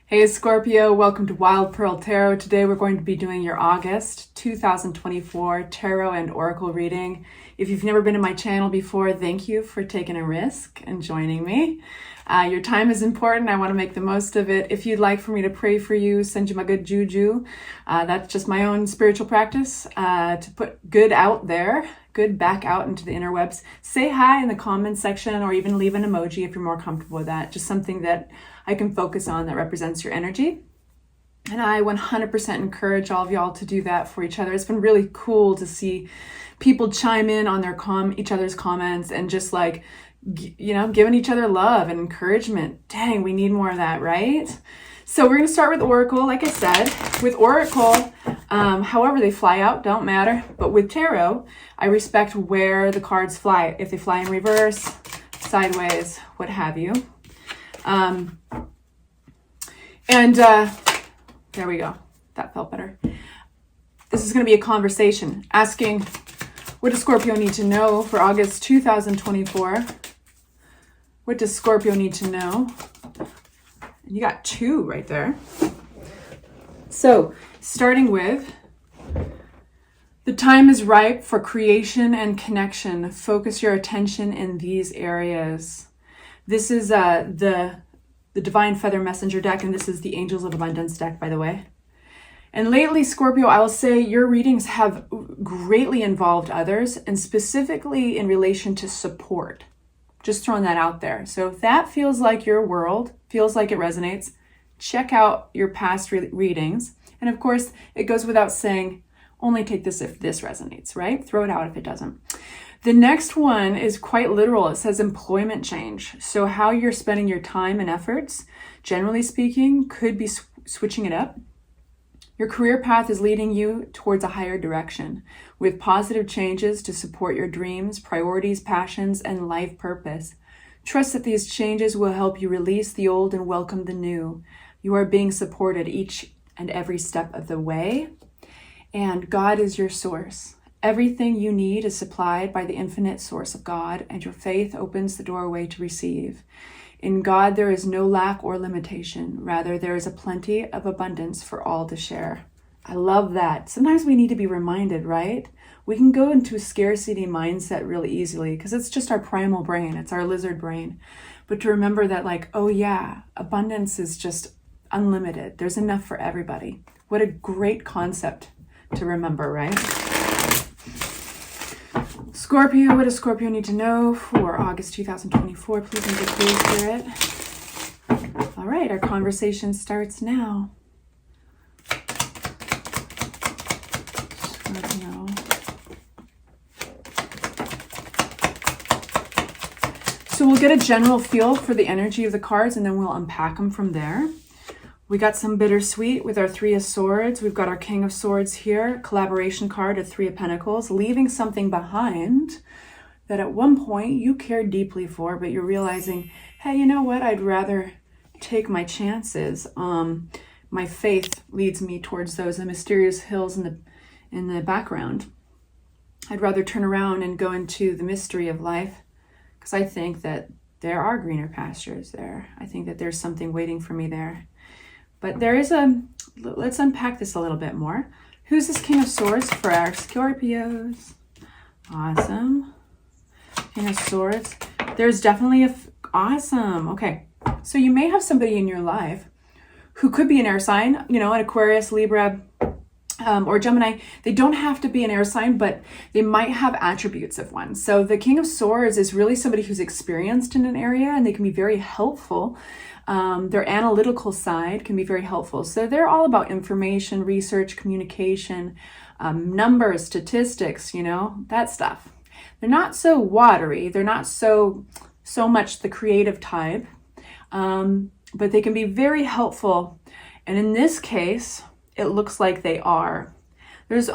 Hey Scorpio, welcome to Wild Pearl Tarot. Today we're going to be doing your August 2024 tarot and oracle reading. If you've never been to my channel before, thank you for taking a risk and joining me. Your time is important. I want to make the most of it. If you'd like for me to pray for you, send you my good juju. That's just my own spiritual practice to put good out there, good back out into the interwebs. Say hi in the comments section or even leave an emoji if you're more comfortable with that. Just something that I can focus on that represents your energy. And I 100% encourage all of y'all to do that for each other. It's been really cool to see people chime in on their each other's comments and just like, giving each other love and encouragement. Dang, we need more of that, right? So we're going to start with Oracle. Like I said, with Oracle, however they fly out, don't matter. But with Tarot, I respect where the cards fly. If they fly in reverse, sideways, what have you. There we go. That felt better. This is going to be a conversation asking, what does Scorpio need to know for August 2024? What does Scorpio need to know? And you got two right there. So starting with, the time is ripe for creation and connection. Focus your attention in these areas. This is the Divine Feather Messenger deck, and this is the Angels of Abundance deck, by the way. And lately, Scorpio, I will say your readings have greatly involved others, and specifically in relation to support. Just throwing that out there. So if that feels like your world, feels like it resonates, check out your past readings. And of course, it goes without saying, only take this if this resonates, right? Throw it out if it doesn't. The next one is quite literal. It says employment change. So how you're spending your time and efforts, generally speaking, could be switching it up. Your career path is leading you towards a higher direction with positive changes to support your dreams, priorities, passions, and life purpose. Trust that these changes will help you release the old and welcome the new. You are being supported each and every step of the way, and God is your source. Everything you need is supplied by the infinite source of God, and your faith opens the doorway to receive. In God, there is no lack or limitation. Rather, there is a plenty of abundance for all to share. I love that. Sometimes we need to be reminded, right? We can go into a scarcity mindset really easily because it's just our primal brain. It's our lizard brain. But to remember that, like, oh yeah, abundance is just unlimited. There's enough for everybody. What a great concept to remember, right? Scorpio, what does Scorpio need to know for August 2024? Please make it clear, Spirit. All right, our conversation starts now. Scorpio. So we'll get a general feel for the energy of the cards and then we'll unpack them from there. We got some bittersweet with our Three of Swords. We've got our King of Swords here, collaboration card, a Three of Pentacles, leaving something behind that at one point you cared deeply for, but you're realizing, hey, you know what? I'd rather take my chances. My faith leads me towards those mysterious hills in the background. I'd rather turn around and go into the mystery of life because I think that there are greener pastures there. I think that there's something waiting for me there. But there is let's unpack this a little bit more. Who's this King of Swords for our Scorpios? Awesome. King of Swords. There's definitely awesome. Okay. So you may have somebody in your life who could be an air sign, an Aquarius, Libra, or Gemini. They don't have to be an air sign, but they might have attributes of one. So the King of Swords is really somebody who's experienced in an area and they can be very helpful. Their analytical side can be very helpful. So they're all about information, research, communication, numbers, statistics, that stuff. They're not so watery. They're not so much the creative type, but they can be very helpful. And in this case, it looks like they are. There's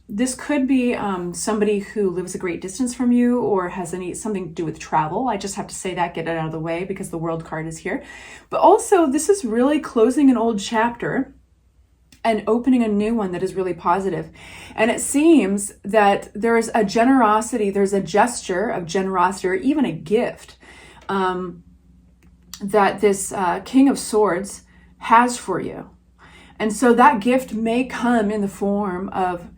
this could be somebody who lives a great distance from you or has something to do with travel. I just have to say that, get it out of the way because the World card is here. But also this is really closing an old chapter and opening a new one that is really positive. And it seems that there is a generosity, there's a gesture of generosity or even a gift that this King of Swords has for you. And so that gift may come in the form of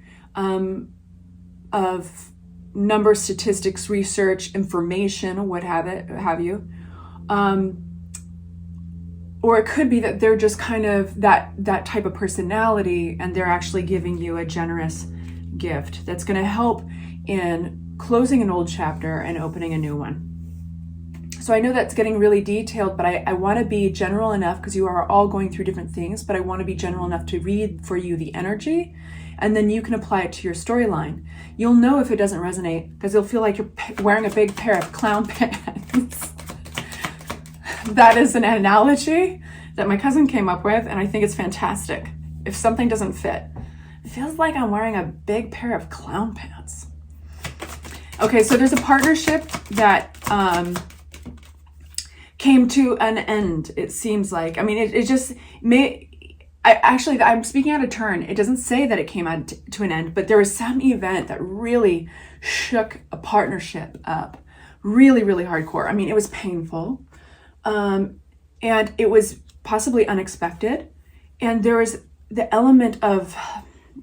number, statistics, research, information, what have you. Or it could be that they're just kind of that type of personality, and they're actually giving you a generous gift that's going to help in closing an old chapter and opening a new one. So I know that's getting really detailed, but I want to be general enough, because you are all going through different things, but I want to be general enough to read for you the energy, and then you can apply it to your storyline. You'll know if it doesn't resonate, because you'll feel like you're wearing a big pair of clown pants. That is an analogy that my cousin came up with, and I think it's fantastic. If something doesn't fit, it feels like I'm wearing a big pair of clown pants. Okay, so there's a partnership that came to an end, it seems like. I mean, it just may... I'm speaking out of turn. It doesn't say that it came out to an end, but there was some event that really shook a partnership up. Really, really hardcore. I mean, it was painful. And it was possibly unexpected. And there was the element of,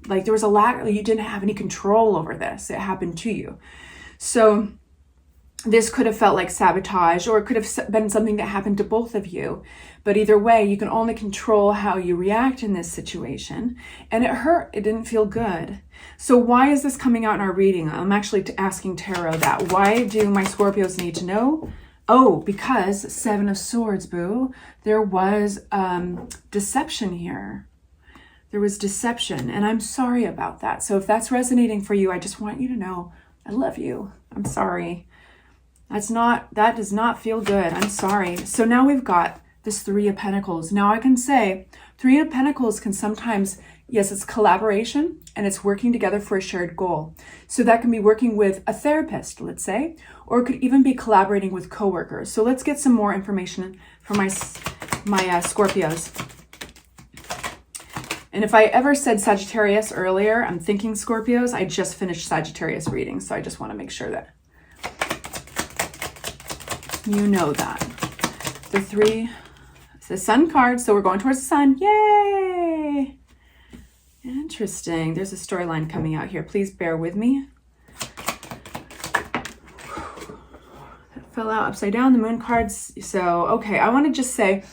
like, there was a lack, you didn't have any control over this. It happened to you. So this could have felt like sabotage, or it could have been something that happened to both of you. But either way, you can only control how you react in this situation. And it hurt. It didn't feel good. So why is this coming out in our reading? I'm actually asking Tarot that. Why do my Scorpios need to know? Oh, because 7 of Swords, boo. There was deception here. There was deception, and I'm sorry about that. So if that's resonating for you, I just want you to know I love you. I'm sorry. That does not feel good. I'm sorry. So now we've got this 3 of Pentacles. Now I can say 3 of Pentacles can sometimes, yes, it's collaboration and it's working together for a shared goal. So that can be working with a therapist, let's say, or it could even be collaborating with coworkers. So let's get some more information from my Scorpios. And if I ever said Sagittarius earlier, I'm thinking Scorpios. I just finished Sagittarius reading, so I just want to make sure that you know that. The Sun card, so we're going towards the Sun. Yay! Interesting. There's a storyline coming out here. Please bear with me. That fell out upside down, the Moon cards. So, okay, I want to just say,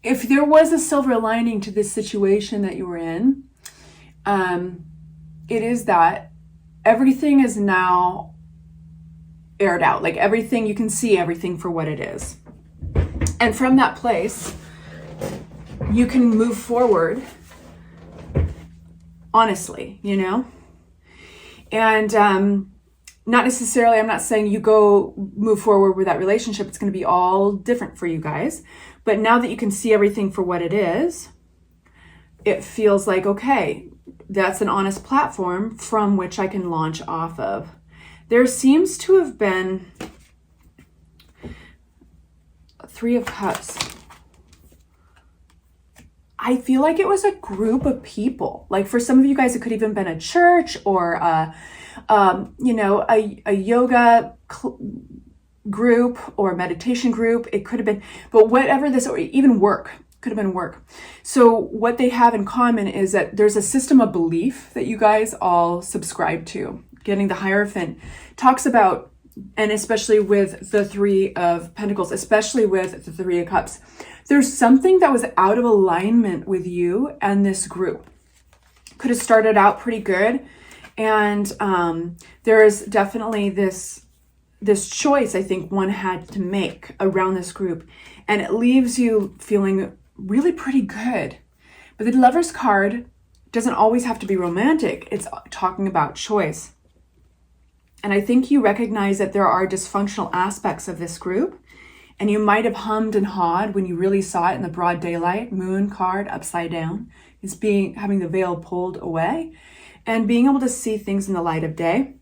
if there was a silver lining to this situation that you were in, it is that everything is now aired out. Like everything, you can see everything for what it is. And from that place, you can move forward honestly, you know? And not necessarily, I'm not saying you go move forward with that relationship. It's going to be all different for you guys. But now that you can see everything for what it is, it feels like, okay, that's an honest platform from which I can launch off of. There seems to have been 3 of Cups. I feel like it was a group of people. Like for some of you guys, it could even been a church or a yoga group or meditation group. It could have been, but whatever this, or even work, could have been work. So what they have in common is that there's a system of belief that you guys all subscribe to. Getting the Hierophant talks about, and especially with the 3 of Pentacles, especially with the 3 of Cups, there's something that was out of alignment with you and this group. Could have started out pretty good. And there is definitely this choice I think one had to make around this group. And it leaves you feeling really pretty good. But the Lover's card doesn't always have to be romantic. It's talking about choice. And I think you recognize that there are dysfunctional aspects of this group. And you might have hummed and hawed when you really saw it in the broad daylight. Moon card upside down. It's having the veil pulled away. And being able to see things in the light of day.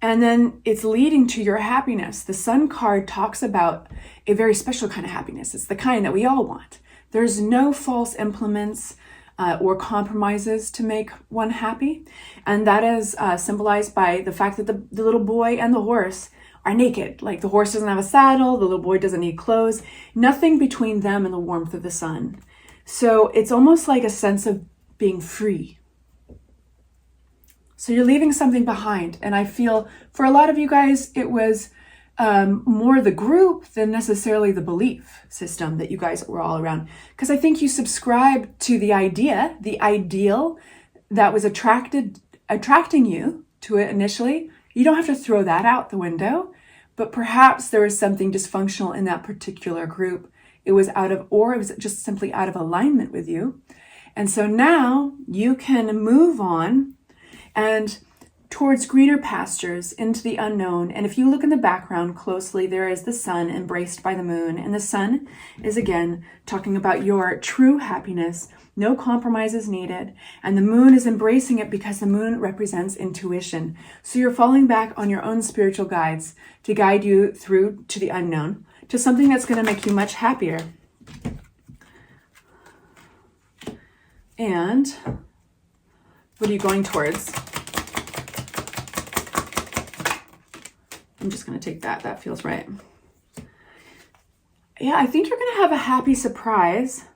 And then it's leading to your happiness. The Sun card talks about a very special kind of happiness. It's the kind that we all want. There's no false implements or compromises to make one happy. And that is symbolized by the fact that the little boy and the horse are naked. Like the horse doesn't have a saddle, the little boy doesn't need clothes, nothing between them and the warmth of the sun. So it's almost like a sense of being free. So you're leaving something behind. And I feel for a lot of you guys, it was more the group than necessarily the belief system that you guys were all around. Because I think you subscribed to the idea, the ideal that was attracting you to it initially. You don't have to throw that out the window, but perhaps there was something dysfunctional in that particular group. It was or it was just simply out of alignment with you. And so now you can move on and towards greener pastures, into the unknown. And if you look in the background closely, there is the sun embraced by the moon. And the sun is again talking about your true happiness, no compromises needed. And the moon is embracing it because the moon represents intuition. So you're falling back on your own spiritual guides to guide you through to the unknown, to something that's going to make you much happier. And what are you going towards? I'm just going to take that. That feels right. Yeah, I think you're going to have a happy surprise.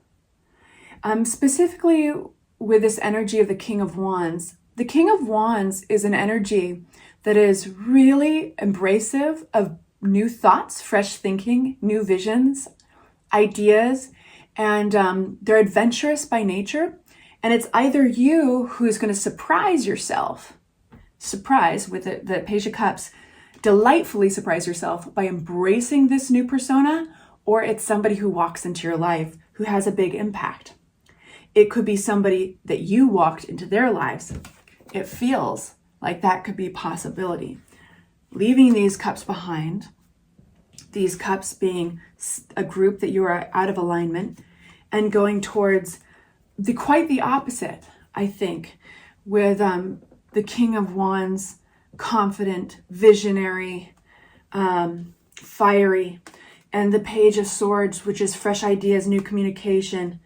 Specifically with this energy of the King of Wands. The King of Wands is an energy that is really embracive of new thoughts, fresh thinking, new visions, ideas, and they're adventurous by nature. And it's either you who's going to surprise yourself, surprise with the Page of Cups, delightfully surprise yourself by embracing this new persona, or it's somebody who walks into your life who has a big impact. It could be somebody that you walked into their lives. It feels like that could be a possibility. Leaving these cups behind, these cups being a group that you are out of alignment, and going towards quite the opposite, I think, with the King of Wands, confident, visionary, fiery, and the Page of Swords, which is fresh ideas, new communication.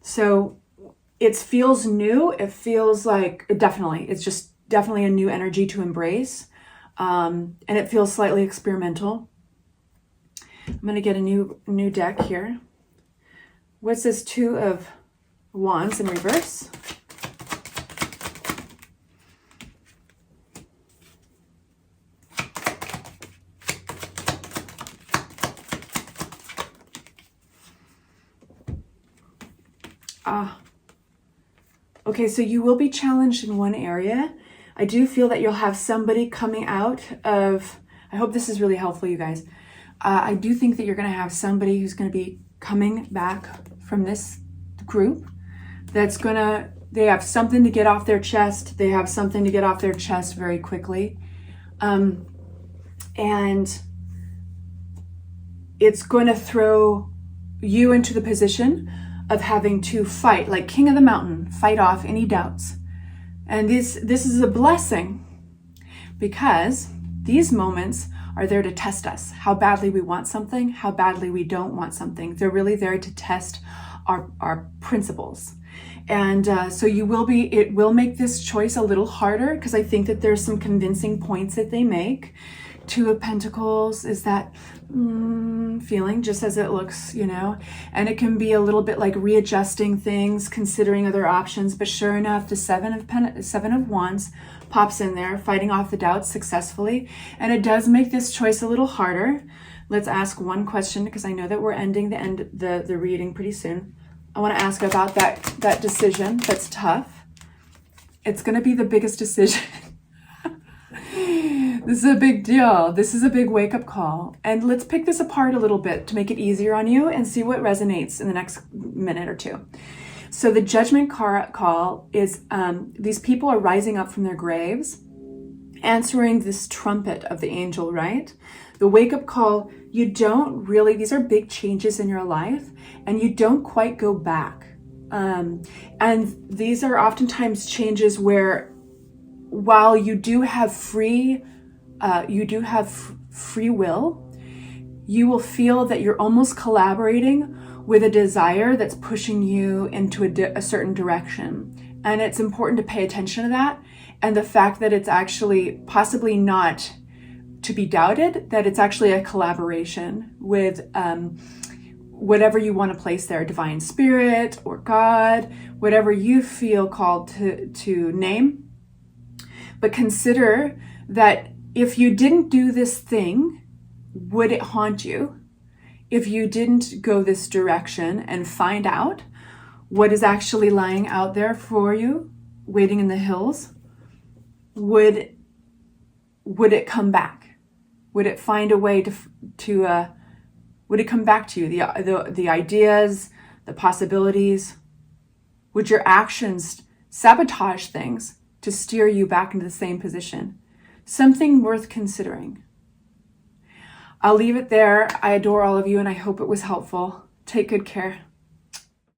So it feels new. It feels like it's just definitely a new energy to embrace. And it feels slightly experimental. I'm going to get a new deck here. What's this Two of Wands in reverse? Okay, so you will be challenged in one area. I do feel that you'll have somebody coming out of, I hope this is really helpful, you guys. I do think that you're going to have somebody who's going to be coming back from this group they have something to get off their chest. They have something to get off their chest very quickly. And it's going to throw you into the position of having to fight, like King of the Mountain, fight off any doubts. And this is a blessing because these moments are there to test us, how badly we want something, how badly we don't want something. They're really there to test our principles. And so it will make this choice a little harder because I think that there's some convincing points that they make. Two of Pentacles is that feeling, just as it looks, and it can be a little bit like readjusting things, considering other options. But sure enough, the Seven of Wands pops in there, fighting off the doubts successfully. And it does make this choice a little harder. Let's ask one question because I know that we're ending the reading pretty soon. I want to ask about that decision that's tough. It's going to be the biggest decision. This is a big deal. This is a big wake-up call. And let's pick this apart a little bit to make it easier on you and see what resonates in the next minute or two. So the judgment call is these people are rising up from their graves, answering this trumpet of the angel, right? The wake-up call, these are big changes in your life, and you don't quite go back. And these are oftentimes changes where while you do have free will, you will feel that you're almost collaborating with a desire that's pushing you into a certain direction. And it's important to pay attention to that and the fact that it's actually possibly not to be doubted, that it's actually a collaboration with whatever you want to place there, divine spirit or God, whatever you feel called to name. But consider that if you didn't do this thing, would it haunt you? If you didn't go this direction and find out what is actually lying out there for you, waiting in the hills, would it come back? Would it find a way to would it come back to you? The ideas, the possibilities? Would your actions sabotage things to steer you back into the same position? Something worth considering. I'll leave it there. I adore all of you and I hope it was helpful. Take good care.